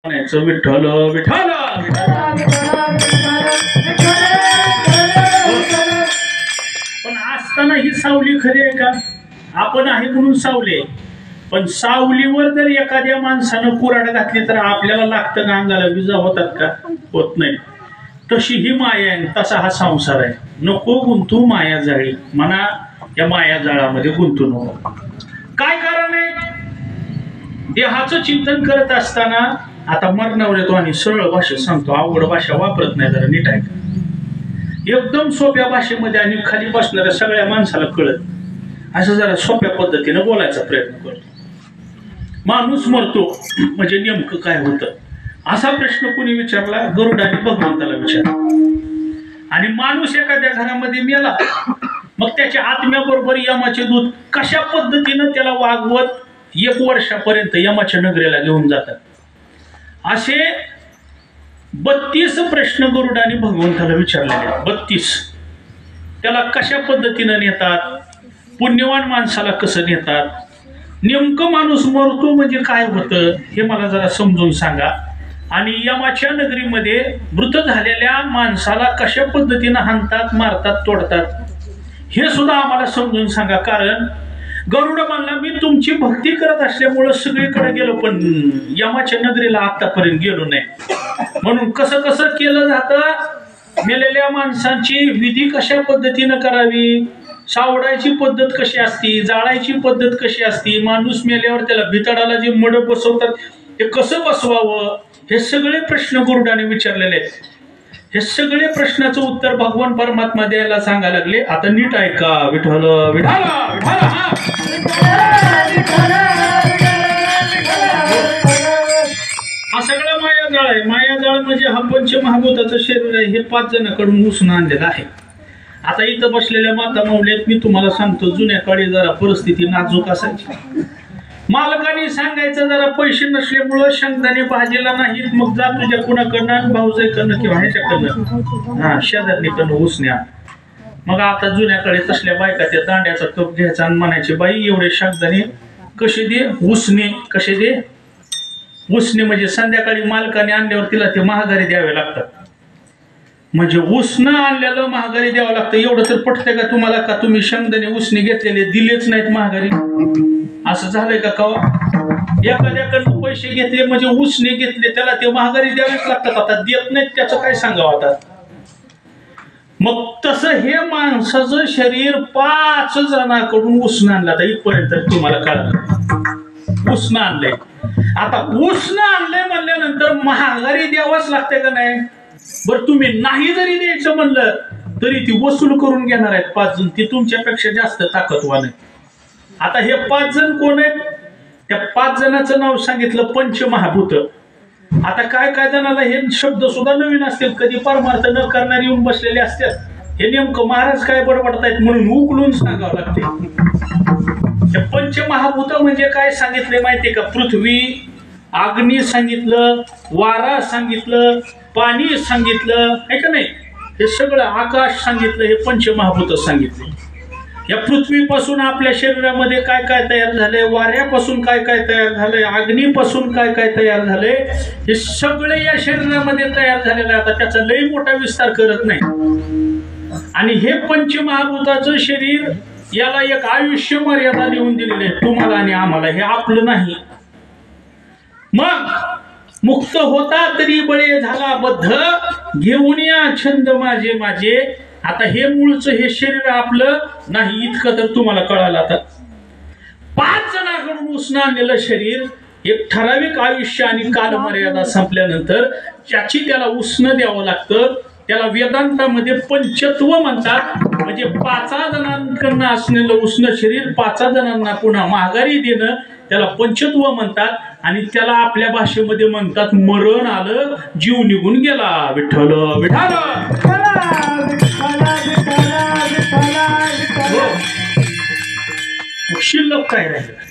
विठ्ठल विठ्ठल पण असताना ही सावली खरी आहे का? आपण आहे म्हणून सावले, पण सावलीवर जर एखाद्या माणसानं कुऱ्हाड घातली तर आपल्याला लागतं का अंगाला? विजा होतात का? होत नाही. तशी ही माया आहे, तसा हा संसार आहे. नको गुंतू माया जाळी, म्हणा या माया जाळामध्ये गुंतू नको. काय कारण आहे? देहाचं चिंतन करत असताना आता मरणावर येतो आणि सरळ भाषेत सांगतो, अवघड भाषा वापरत नाही, जरा नीट आहे. एकदम सोप्या भाषेमध्ये आणि खाली बसणाऱ्या सगळ्या माणसाला कळत असं जरा सोप्या पद्धतीने बोलायचा प्रयत्न करतो. माणूस मरतो म्हणजे नेमकं काय होतं असा प्रश्न कुणी विचारला? गरुडाने भगवंताला विचारला. आणि माणूस एखाद्या घरामध्ये मेला, मग त्याच्या आत्म्याबरोबर यमाचे दूत कशा पद्धतीनं त्याला वागवत 1 वर्षापर्यंत यमाच्या नगरीला घेऊन जातात. असे 32 प्रश्न गरुडाने भगवंताला विचारलेले. 32. त्याला कशा पद्धतीनं नेतात, पुण्यवान माणसाला कसं नेतात, नेमकं माणूस मरतो म्हणजे काय होतं हे मला जरा समजून सांगा. आणि यमाच्या नगरीमध्ये मृत झालेल्या माणसाला कशा पद्धतीनं हाणतात, मारतात, तोडतात हे सुद्धा आम्हाला समजून सांगा. कारण गरुड म्हणला, मी तुमची भक्ती करत असल्यामुळं सगळीकडे गेलो, पण यमाच्या नगरीला आतापर्यंत गेलो नाही. म्हणून कसं कसं केलं जातं, मेलेल्या माणसांची विधी कशा पद्धतीनं करावी, सावडायची पद्धत कशी असती, जाळायची पद्धत कशी असती, माणूस मेल्यावर त्याला भितडाला जे मड बसवतात ते कसं बसवावं, हे सगळे प्रश्न गरुडाने विचारलेले आहेत. हे सगळे प्रश्नाचं उत्तर भगवान परमात्मा द्यायला सांगायला लागले. आता नीट ऐका. विठ्ठल विठ्ठल हा सगळा मायाजाळ आहे. मायाजाळ म्हणजे हा पंचमहाभूताचं शरीर आहे. हे 5 जणांकडून उसून आणलेलं आहे. आता इथं बसलेल्या माता माऊल्यात मी तुम्हाला सांगतो, जुन्या काळी जरा परिस्थिती नाजूक असायची. मालकाने सांगायचं जरा पैसे नसल्यामुळं शेंगदाणे भाजीला नाहीत, मग जा तुझ्या कुणाकडनं, भाऊजाईकडनं किंवा ह्याच्याकडनं, शेजारणीकडनं उसण्या. मग आता जुन्याकडे तसल्या बायका त्या दांड्याचा कप घ्यायचा आणि म्हणायचे, बाई एवढे शेंगदाणे कसे दे, उसने कसे दे. उसने म्हणजे संध्याकाळी मालकाने आणल्यावर तिला ते महागारी द्यावे लागतात. म्हणजे उसनं आणलेलं महागारी द्यावं लागतं. एवढं तर पटतंय का तुम्हाला? का तुम्ही शेंगदाणे उसने घेतलेले दिलेच नाहीत महागारी? असं झालंय का कवा? एखाद्याकडनं पैसे घेतले म्हणजे उसने घेतले, त्याला ते महागारी द्यावेच लागतात. आता देत नाहीत त्याचं काय सांगावं आता? मग तसं हे माणसाचं शरीर 5 जणांकडून उसनं आणलं. आता इथपर्यंत तुम्हाला कळलं उसनं आणलंय. आता उसनं आणलंय म्हणल्यानंतर महागारी द्यावंच लागते का नाही? बरं, तुम्ही नाही जरी द्यायचं म्हणलं तरी ती वसूल करून घेणार आहेत 5 जण. ती तुमच्यापेक्षा जास्त ताकदवान आहे. आता हे 5 जण कोण आहेत? त्या 5 जणांचं नाव सांगितलं, पंचमहाभूत. आता काय काय जणाला हे शब्द सुद्धा नवीन असतील, कधी परमार्थ न करणारे येऊन बसलेले असतात. हे नेमकं महाराज काय बडबडतायत म्हणून उकलून सांगावं लागते. पंचमहाभूत म्हणजे काय सांगितले माहितीये का? पृथ्वी, अग्नी सांगितलं, वारा सांगितलं, पाणी सांगितलं, आहे का नाही? हे सगळं आकाश सांगितलं. हे पंचमहाभूत सांगितले. या पृथ्वीपासून आपल्या शरीरामध्ये काय काय तयार झाले, वाऱ्यापासून काय काय तयार झालंय, अग्नीपासून काय काय तयार झाले, हे सगळे या शरीरामध्ये तयार झालेलं आहे. आता त्याचा लई मोठा विस्तार करत नाही. आणि हे पंचमहाभूताचं शरीर, याला एक आयुष्य मर्यादा देऊन दिलेली आहे तुम्हाला आणि आम्हाला. हे आपलं नाही. मग मुक्त होता तरी बळे झाला बद्ध, घेऊन या छंद माझे माझे. आता हे मूळचं हे शरीर आपलं नाही, इतकं तर तुम्हाला कळालं. आता 5 जणांकडून उसनं आणलेलं शरीर, एक ठराविक आयुष्य आणि कालमर्यादा संपल्यानंतर त्याची त्याला उसनं द्यावं लागतं. त्याला वेदांतामध्ये पंचत्व म्हणतात. म्हणजे 5 जणांकडनं असलेलं उसनं शरीर 5 जणांना पुन्हा महागारी देणं, त्याला पंचत्व म्हणतात. आणि त्याला आपल्या भाषेमध्ये म्हणतात, मरण आलं, जीव निघून गेला. विठ्ठल विठ्ठल शिल्लक काय राहिलं?